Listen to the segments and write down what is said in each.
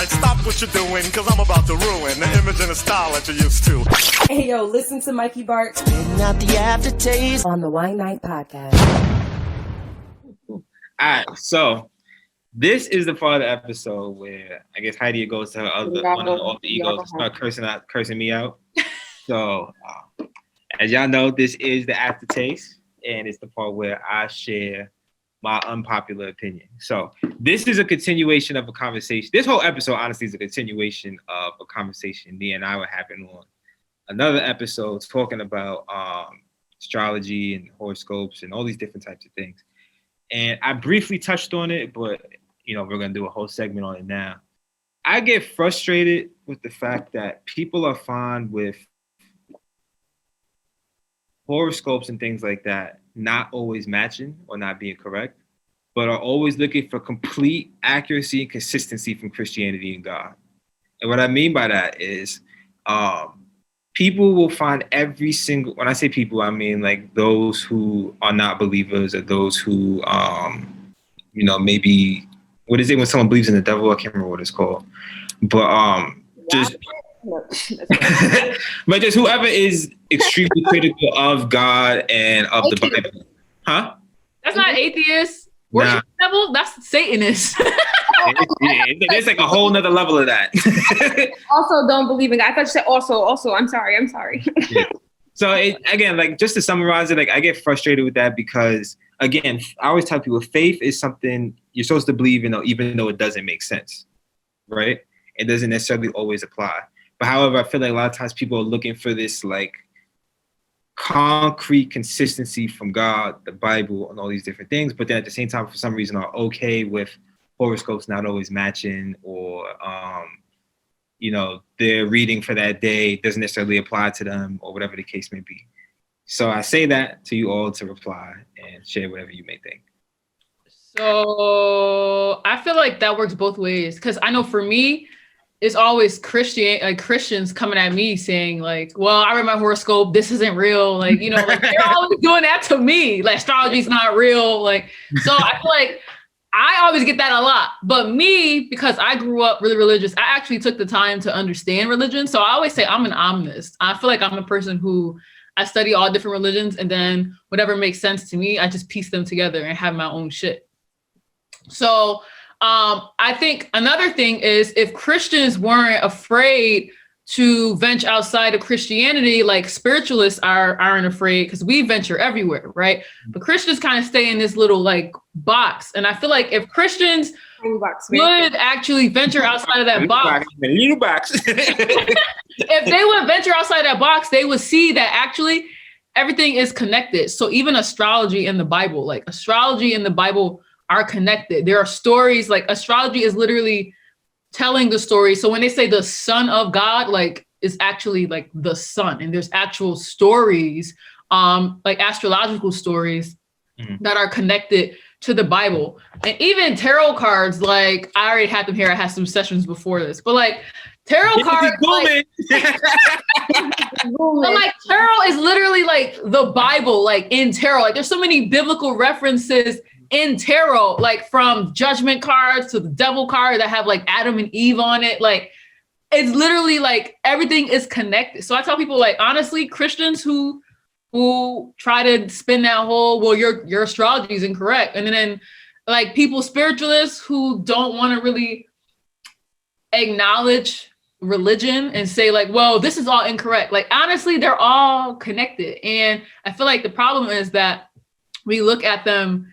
right, stop what you're doing, cause I'm about to ruin the image and the style that you're used to. Hey yo, listen to Mikey Barxxx Not the aftertaste on the Wine Night podcast. All right, so this is the part of the episode where I guess Hy-Deia goes to her other one of the alter egos and start cursing me out. So as y'all know, this is the aftertaste, and it's the part where I share my unpopular opinion. So this is a continuation of a conversation. This whole episode, honestly, is a continuation of a conversation Nia and I were having on another episode talking about astrology and horoscopes and all these different types of things. And I briefly touched on it, but we're gonna do a whole segment on it now. I get frustrated with the fact that people are fine with horoscopes and things like that not always matching or not being correct, but are always looking for complete accuracy and consistency from Christianity and God. And what I mean by that is people will find every single, when I say people, I mean like those who are not believers or those who, maybe, what is it when someone believes in the devil? I can't remember what it's called. But but just whoever is extremely critical of God and of the Bible. Huh? That's not atheist. Worship the devil? That's Satanist. There's like a whole nother level of that. Also don't believe in God. I thought you said also. I'm sorry. Yeah. So again, like just to summarize it, like I get frustrated with that because again, I always tell people faith is something you're supposed to believe in, even though it doesn't make sense, right? It doesn't necessarily always apply. But however, I feel like a lot of times people are looking for this like concrete consistency from God, the Bible, and all these different things. But then at the same time, for some reason, are okay with horoscopes not always matching, or their reading for that day doesn't necessarily apply to them, or whatever the case may be. So I say that to you all to reply and share whatever you may think. So I feel like that works both ways, because I know for me, it's always Christians coming at me saying like, well, I read my horoscope, this isn't real. Like, like they're always doing that to me. Like astrology's not real. Like, so I feel like I always get that a lot. But me, because I grew up really religious, I actually took the time to understand religion. So I always say I'm an omnist. I feel like I'm a person who I study all different religions, and then whatever makes sense to me, I just piece them together and have my own shit. So I think another thing is if Christians weren't afraid to venture outside of Christianity, like spiritualists aren't afraid, because we venture everywhere, right? But Christians kind of stay in this little like box. And I feel like if Christians would actually venture outside of that box, if they would venture outside that box, they would see that actually everything is connected. So even astrology in the Bible, are connected. There are stories, like astrology is literally telling the story. So when they say the Son of God, like is actually like the sun, and there's actual stories, like astrological stories that are connected to the Bible. And even tarot cards, like I already had them here. I had some sessions before this, but like tarot cards, but like tarot is literally like the Bible, like in tarot, like there's so many biblical references in tarot, like from judgment cards to the devil card that have like Adam and Eve on it. Like it's literally like everything is connected. So I tell people, like, honestly, Christians who try to spin that whole, well, your astrology is incorrect. And then like people, spiritualists who don't want to really acknowledge religion and say like, well, this is all incorrect. Like, honestly, they're all connected. And I feel like the problem is that we look at them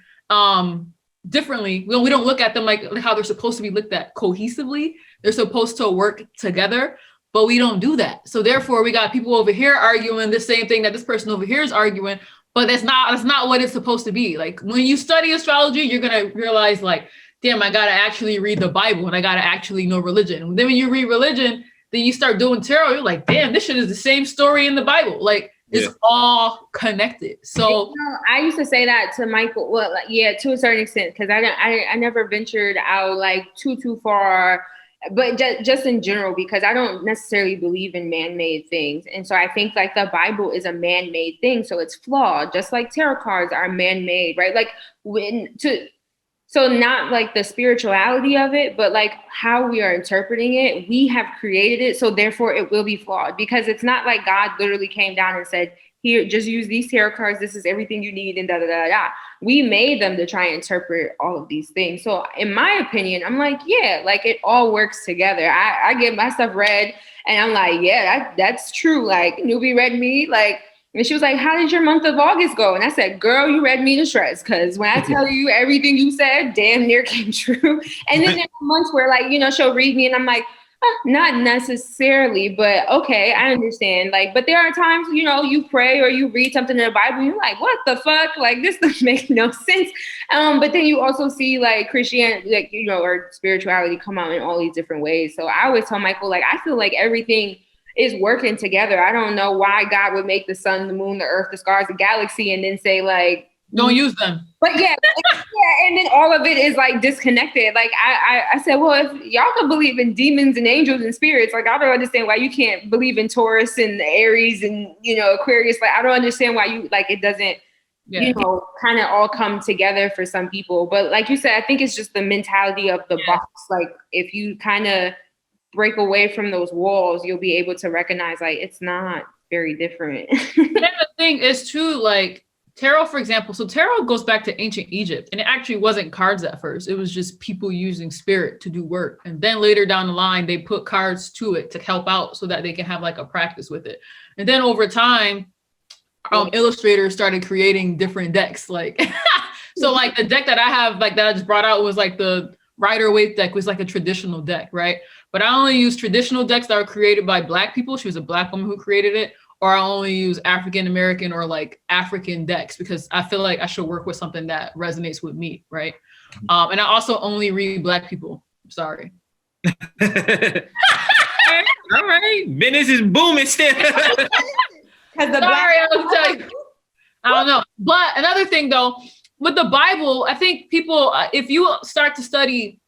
differently. We don't look at them like how they're supposed to be looked at cohesively. They're supposed to work together, but we don't do that. So therefore we got people over here arguing the same thing that this person over here is arguing, but that's not what it's supposed to be. Like when you study astrology, you're going to realize like, damn, I got to actually read the Bible and I got to actually know religion. And then when you read religion, then you start doing tarot, you're like, damn, this shit is the same story in the Bible. Like it's all connected. So I used to say that to Michael. Well, like, yeah, to a certain extent, because I never ventured out like too far, but just in general, because I don't necessarily believe in man-made things. And so I think like the Bible is a man-made thing. So it's flawed, just like tarot cards are man-made, right? Like So not like the spirituality of it, but like how we are interpreting it. We have created it, so therefore it will be flawed, because it's not like God literally came down and said, here, just use these tarot cards. This is everything you need, and da da da da. We made them to try and interpret all of these things. So in my opinion, I'm like, yeah, like it all works together. I get my stuff read, and I'm like, yeah, that's true. Like Newbie read me, like. And she was like, how did your month of August go? And I said, girl, you read me to shreds. Because when I tell you everything you said, damn near came true. And then there are months where like, she'll read me and I'm like, not necessarily, but okay, I understand. Like, but there are times, you pray or you read something in the Bible, you're like, what the fuck? Like, this doesn't make no sense. But then you also see like Christianity, like, or spirituality come out in all these different ways. So I always tell Michael, like, I feel like everything is working together. I don't know why God would make the sun, the moon, the earth, the stars, the galaxy, and then say like, don't use them. But yeah, and then all of it is like disconnected. Like I said, well, if y'all could believe in demons and angels and spirits, like I don't understand why you can't believe in Taurus and Aries and Aquarius. Like I don't understand why you like it doesn't, kind of all come together for some people. But like you said, I think it's just the mentality of the box. Like if you kind of break away from those walls, you'll be able to recognize like it's not very different. And the thing is too, like tarot, for example. So tarot goes back to ancient Egypt, and it actually wasn't cards at first. It was just people using spirit to do work. And then later down the line, they put cards to it to help out so that they can have like a practice with it. And then over time, illustrators started creating different decks. Like, so like the deck that I have, like that I just brought out was like the Rider-Waite deck, was like a traditional deck, right? But I only use traditional decks that are created by Black people. She was a Black woman who created it. Or I only use African-American or like African decks because I feel like I should work with something that resonates with me, right? And I also only read Black people. Sorry. All right. Business is booming still. Sorry, I don't know. But another thing though, with the Bible, I think people, if you start to study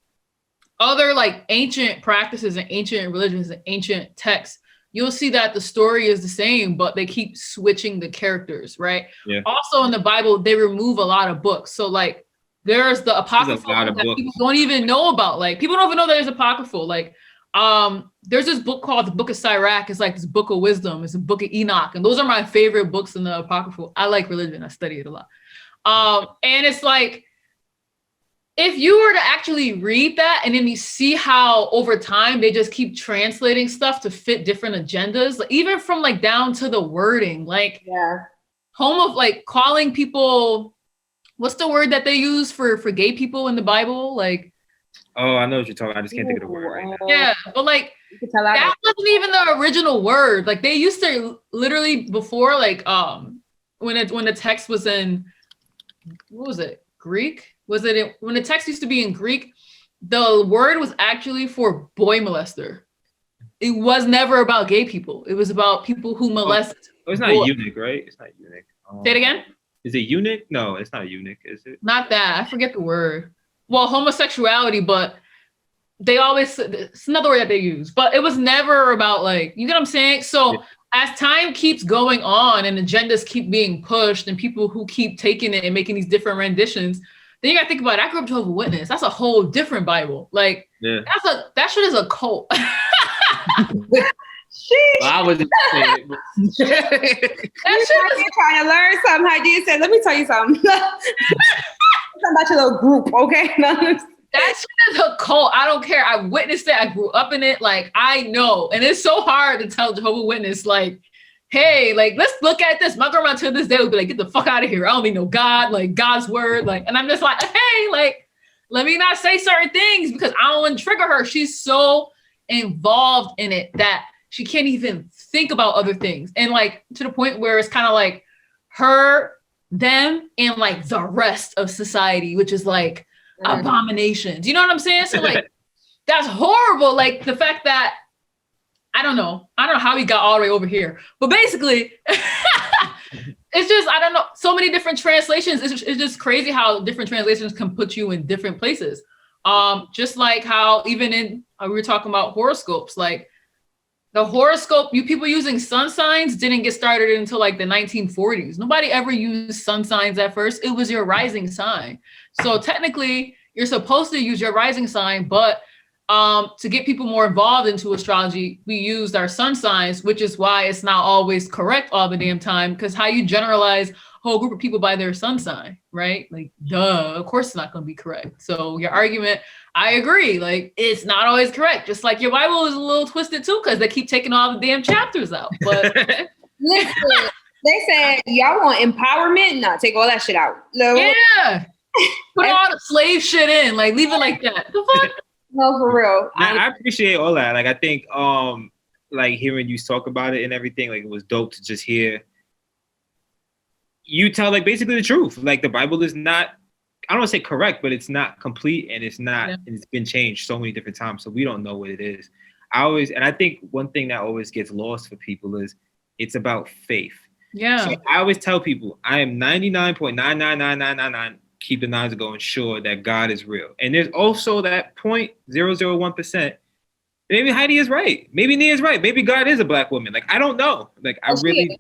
other like ancient practices and ancient religions and ancient texts, you'll see that the story is the same, but they keep switching the characters, right? Yeah. Also in the Bible, they remove a lot of books. So like there's the apocryphal that people don't even know about. Like people don't even know there's apocryphal. Like there's this book called the Book of Sirach. It's like this book of wisdom. It's a book of Enoch. And those are my favorite books in the apocryphal. I like religion. I study it a lot. And it's like, if you were to actually read that and then you see how over time they just keep translating stuff to fit different agendas, like even from like down to the wording, like like calling people, what's the word that they use for gay people in the Bible? Like, oh, I know what you're talking about. I just can't think of the word right now. Yeah, but like that wasn't even the original word. Like they used to literally before, like when the text was in, what was it, Greek? When the text used to be in Greek, the word was actually for boy molester. It was never about gay people. It was about people who molest. Oh, it's not a eunuch, right? It's not eunuch. Say it again? Is it eunuch? No, it's not eunuch, is it? Not that. I forget the word. Well, homosexuality, but they always, it's another word that they use. But it was never about like, you get what I'm saying? So as time keeps going on and agendas keep being pushed and people who keep taking it and making these different renditions, then you gotta think about it. I grew up Jehovah's Witness. That's a whole different Bible. Like, that shit is a cult. Well, I wasn't saying it. That shit is trying to learn something. Hy-Deia said, let me tell you something. Something about your little group, okay? That shit is a cult. I don't care. I witnessed it. I grew up in it. Like, I know. And it's so hard to tell Jehovah's Witness, like, hey, like, let's look at this. My grandma to this day would be like, get the fuck out of here. I don't need no God, like God's word. Like, and I'm just like, hey, like, let me not say certain things because I don't want to trigger her. She's so involved in it that she can't even think about other things. And like, to the point where it's kind of like her, them, and like the rest of society, which is like abominations. You know what I'm saying? So like, that's horrible. Like the fact that, I don't know how we got all the way over here, but basically it's just, I don't know, so many different translations. It's just crazy how different translations can put you in different places. Just like how even in, we were talking about horoscopes, like the horoscope, people using sun signs didn't get started until like the 1940s. Nobody ever used sun signs at first. It was your rising sign. So technically you're supposed to use your rising sign, but to get people more involved into astrology, we used our sun signs, which is why it's not always correct all the damn time. Because how you generalize a whole group of people by their sun sign, right? Like, duh, of course it's not going to be correct. So your argument, I agree. Like, it's not always correct. Just like your Bible is a little twisted too, because they keep taking all the damn chapters out. But listen, they said y'all want empowerment? Nah, take all that shit out. No. Yeah. Put all the slave shit in. Like, leave it like that. The fuck? No, for real. I appreciate all that. Like, I think like hearing you talk about it and everything, like it was dope to just hear you tell like basically the truth. Like the Bible is not, I don't want to say correct, but it's not complete, and it's not, and it's been changed so many different times, so we don't know what it is. I think one thing that always gets lost for people is it's about faith. Yeah. So I always tell people I am 99.99999 keep the nines going, sure that God is real. And there's also that 0.001%. Maybe Hy-Deia is right. Maybe Nia is right. Maybe God is a black woman. Like, I don't know. Like, I really...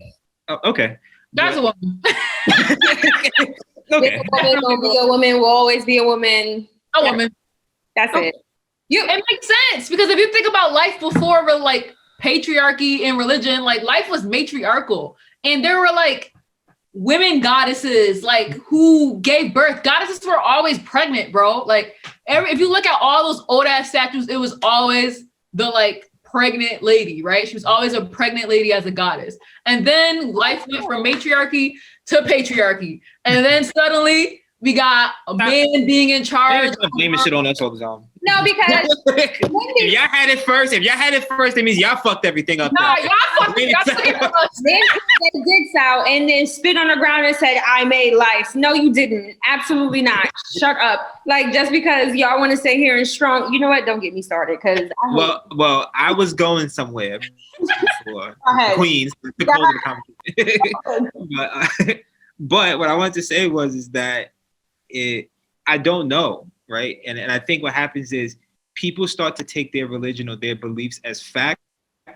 Oh, okay. God's a woman. Okay. A woman gonna be a woman, will always be a woman. A woman. That's it. It makes sense, because if you think about life before like patriarchy and religion, like life was matriarchal. And there were like women goddesses, like who gave birth. Goddesses were always pregnant, bro. Like if you look at all those old ass statues, it was always the like pregnant lady, right? She was always a pregnant lady as a goddess. And then life went from matriarchy to patriarchy. And then suddenly we got a man being in charge. Blaming shit on us all the time. No, because if y'all had it first, it means y'all fucked everything up. Nah, y'all fucked it up. Then they dicks out and then spit on the ground and said, I made life. No, you didn't. Absolutely not. Shut up. Like, just because y'all want to sit here and strong, you know what? Don't get me started. Because well, I was going somewhere before Queens to close the conversation. But what I wanted to say is that I don't know. Right. And I think what happens is people start to take their religion or their beliefs as fact,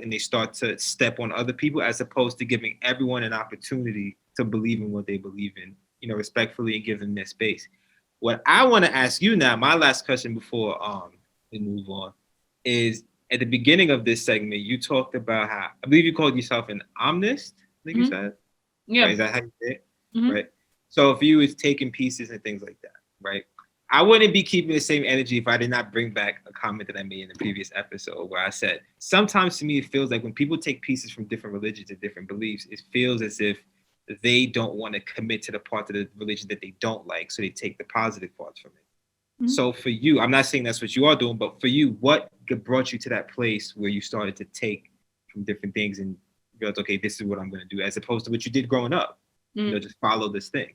and they start to step on other people, as opposed to giving everyone an opportunity to believe in what they believe in, respectfully, and give them their space. What I want to ask you now, my last question before we move on, is at the beginning of this segment, you talked about how, I believe you called yourself an omnist, I think you said? Yeah. Right? Is that how you say it? Mm-hmm. Right. So for you, it's taking pieces and things like that, right? I wouldn't be keeping the same energy if I did not bring back a comment that I made in the previous episode where I said, sometimes to me, it feels like when people take pieces from different religions and different beliefs, it feels as if they don't want to commit to the part of the religion that they don't like. So they take the positive parts from it. Mm-hmm. So for you, I'm not saying that's what you are doing, but for you, what brought you to that place where you started to take from different things and realized, okay, this is what I'm going to do, as opposed to what you did growing up, just follow this thing.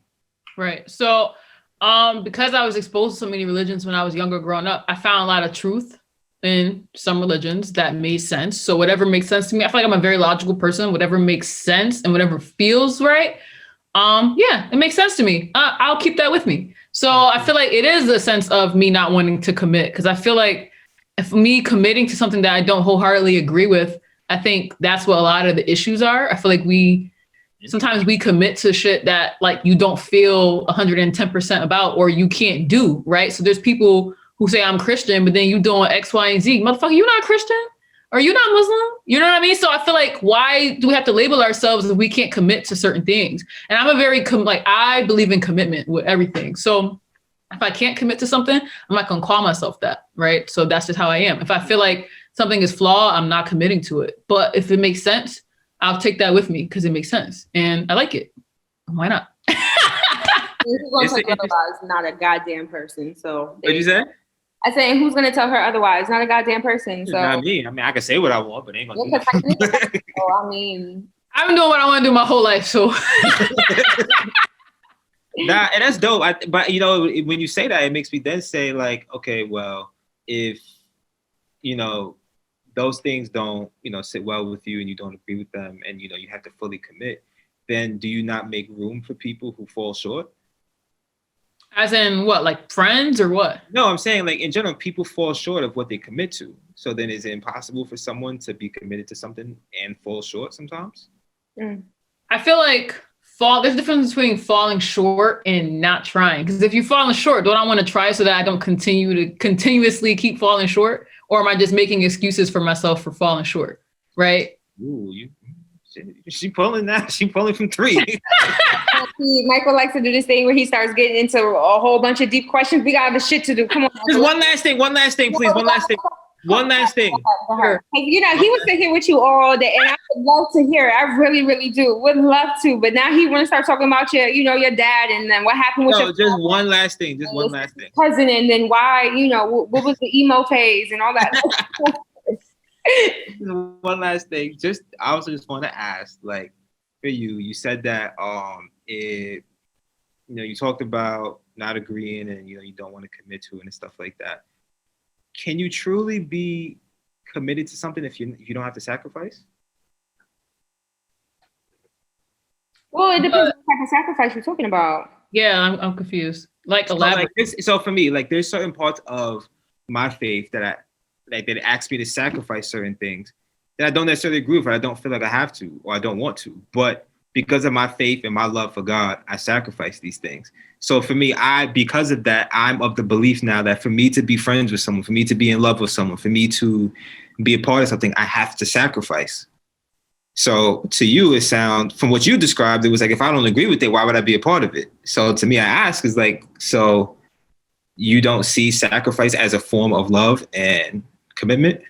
Right. So, because I was exposed to so many religions when I was younger growing up, I found a lot of truth in some religions that made sense. So whatever makes sense to me, I feel like I'm a very logical person. Whatever makes sense and whatever feels right, it makes sense to me. I'll keep that with me. So I feel like it is a sense of me not wanting to commit, because I feel like if me committing to something that I don't wholeheartedly agree with, I think that's what a lot of the issues are. I feel like sometimes we commit to shit that like you don't feel 110% about, or you can't do, right? So there's people who say I'm Christian, but then you doing X, Y, and Z. Motherfucker, you not Christian? Or you not Muslim? You know what I mean? So I feel like, why do we have to label ourselves if we can't commit to certain things? And I'm a very, I believe in commitment with everything. So if I can't commit to something, I'm not gonna call myself that, right? So that's just how I am. If I feel like something is flawed, I'm not committing to it. But if it makes sense, I'll take that with me because it makes sense and I like it. Why not? Who's gonna tell you otherwise? Not a goddamn person. So what'd you say? I said, who's gonna tell her otherwise? Not a goddamn person. So not me. I mean, I can say what I want, but ain't gonna do it. So, I mean, I've been doing what I want to do my whole life. So nah, and that's dope. But when you say that, it makes me then say like, okay, well, if those things don't, sit well with you and you don't agree with them and, you have to fully commit, then do you not make room for people who fall short? As in what, like friends or what? No, I'm saying like in general, people fall short of what they commit to. So then is it impossible for someone to be committed to something and fall short sometimes? I feel like there's a difference between falling short and not trying. Because if you're falling short, don't I want to try so that I don't continuously keep falling short? Or am I just making excuses for myself for falling short? Right? Ooh, she pulling that. She pulling from 3. Michael likes to do this thing where he starts getting into a whole bunch of deep questions. We got the shit to do. Come on. Just one last thing, please. One last thing. Sure. You know, he was sitting here with you all day, and I would love to hear it. I really, really do. Would love to. But now he want to start talking about your dad, and then what happened with your just one last thing. Cousin, and then why, what was the emo phase and all that. One last thing. I also just want to ask, like, for you said that you talked about not agreeing and you don't want to commit to it and stuff like that. Can you truly be committed to something if you don't have to sacrifice? Well, it depends on what type of sacrifice you're talking about. Yeah, I'm confused. Like, elaborate. So for me, like, there's certain parts of my faith that that asks me to sacrifice certain things that I don't necessarily agree with, or I don't feel like I have to, or I don't want to. But because of my faith and my love for God, I sacrifice these things. So for me, because of that, I'm of the belief now that for me to be friends with someone, for me to be in love with someone, for me to be a part of something, I have to sacrifice. So to you, from what you described, it was like, if I don't agree with it, why would I be a part of it? So to me, I ask is like, so you don't see sacrifice as a form of love and commitment?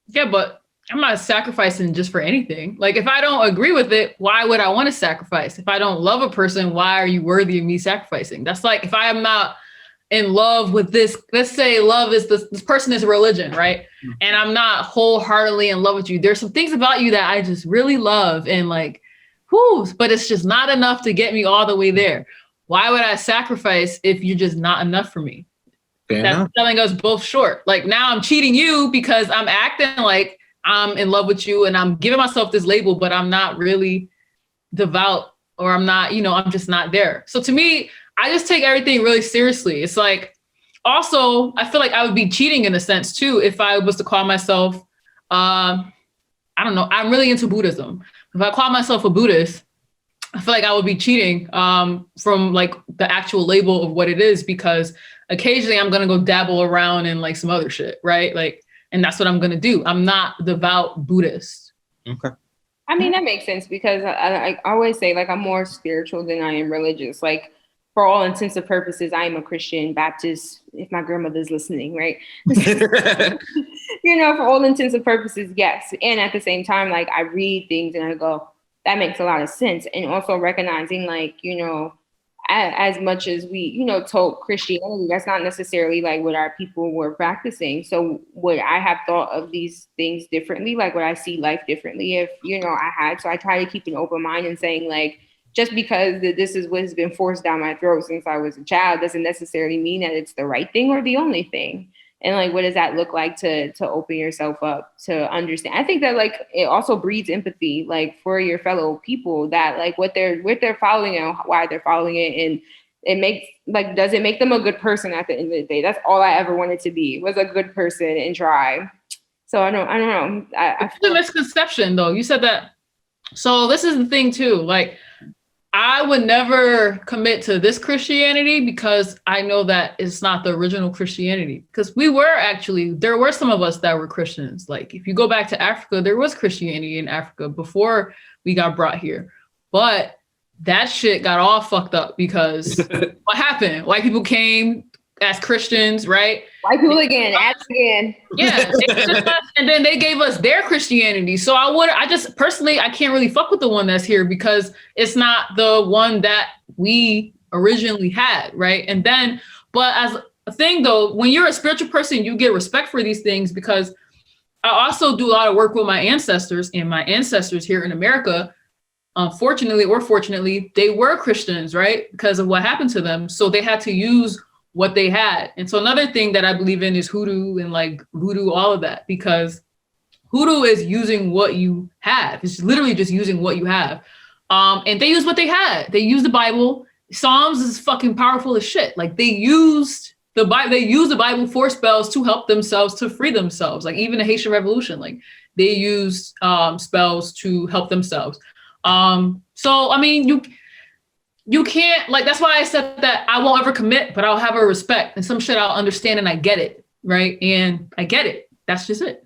Yeah, but I'm not sacrificing just for anything. Like, if I don't agree with it, why would I want to sacrifice? If I don't love a person, why are you worthy of me sacrificing? That's like, if I am not in love with this, let's say love is this person is religion, right? Mm-hmm. And I'm not wholeheartedly in love with you. There's some things about you that I just really love and like, but it's just not enough to get me all the way there. Why would I sacrifice if you're just not enough for me? That's selling us both short. Like, now I'm cheating you because I'm acting like I'm in love with you and I'm giving myself this label, but I'm not really devout, or I'm not, I'm just not there. So to me, I just take everything really seriously. It's like, also, I feel like I would be cheating in a sense too, if I was to call myself, I don't know, I'm really into Buddhism. If I call myself a Buddhist, I feel like I would be cheating from like the actual label of what it is, because occasionally I'm going to go dabble around in like some other shit, right? Like, and that's what I'm going to do. I'm not devout Buddhist. Okay. I mean, that makes sense, because I always say, like, I'm more spiritual than I am religious. Like, for all intents and purposes, I am a Christian Baptist, if my grandmother's listening, right? For all intents and purposes, yes. And at the same time, like, I read things and I go, that makes a lot of sense. And also recognizing, like, as much as we, told Christianity, that's not necessarily like what our people were practicing. So would I have thought of these things differently? Like, would I see life differently if, I had? So I try to keep an open mind and saying, like, just because this is what has been forced down my throat since I was a child doesn't necessarily mean that it's the right thing or the only thing. And like, what does that look like to open yourself up to understand? I think that, like, it also breeds empathy, like, for your fellow people, that like what they're following and why they're following it. And it makes, like, does it make them a good person at the end of the day? That's all I ever wanted to be, was a good person and try. So I don't know. I feel a misconception though. You said that. So this is the thing too. Like, I would never commit to this Christianity because I know that it's not the original Christianity. Because there were some of us that were Christians. Like, if you go back to Africa, there was Christianity in Africa before we got brought here. But that shit got all fucked up because what happened? White people came as Christians, right? White people again. Yeah. And then they gave us their Christianity. So I just personally, I can't really fuck with the one that's here because it's not the one that we originally had, right? And then, but as a thing though, when you're a spiritual person, you get respect for these things, because I also do a lot of work with my ancestors, and my ancestors here in America, unfortunately or fortunately, they were Christians, right? Because of what happened to them. So they had to use what they had. And so another thing that I believe in is hoodoo and like voodoo, all of that, because hoodoo is using what you have. It's literally just using what you have. And they used what they had. They used the Bible. Psalms is fucking powerful as shit. Like, they used the Bible for spells to help themselves, to free themselves. Like, even the Haitian Revolution, like, they used spells to help themselves. So, I mean, you can't, like, that's why I said that I won't ever commit, but I'll have a respect, and some shit I'll understand and I get it, right? And I get it. That's just it.